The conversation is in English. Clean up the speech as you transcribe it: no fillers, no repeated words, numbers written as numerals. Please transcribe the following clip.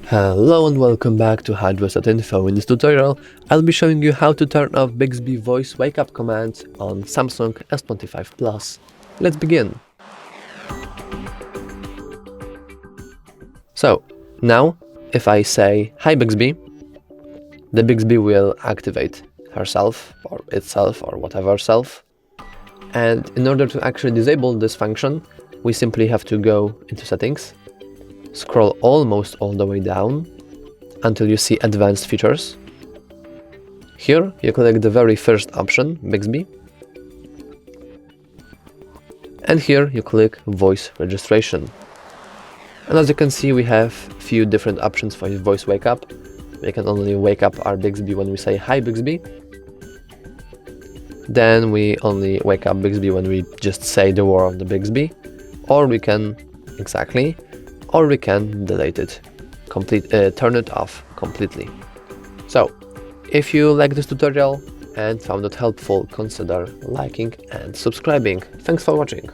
Hello and welcome back to HardReset.Info. In this tutorial, I'll be showing you how to turn off Bixby voice wake-up commands on Samsung S25 Plus. Let's begin. So, now, if I say, "Hi Bixby," the Bixby will activate herself, or itself, or whatever self. And in order to actually disable this function, we simply have to go into settings, scroll almost all the way down until you see advanced features. Here you click the very first option, Bixby, and here you click voice registration. And as you can see, we have few different options for voice wake up. We can only wake up our Bixby when we say "Hi Bixby." Then we only wake up Bixby when we just say the word the Bixby, or we can delete it, turn it off completely. So, if you like this tutorial and found it helpful, consider liking and subscribing. Thanks for watching.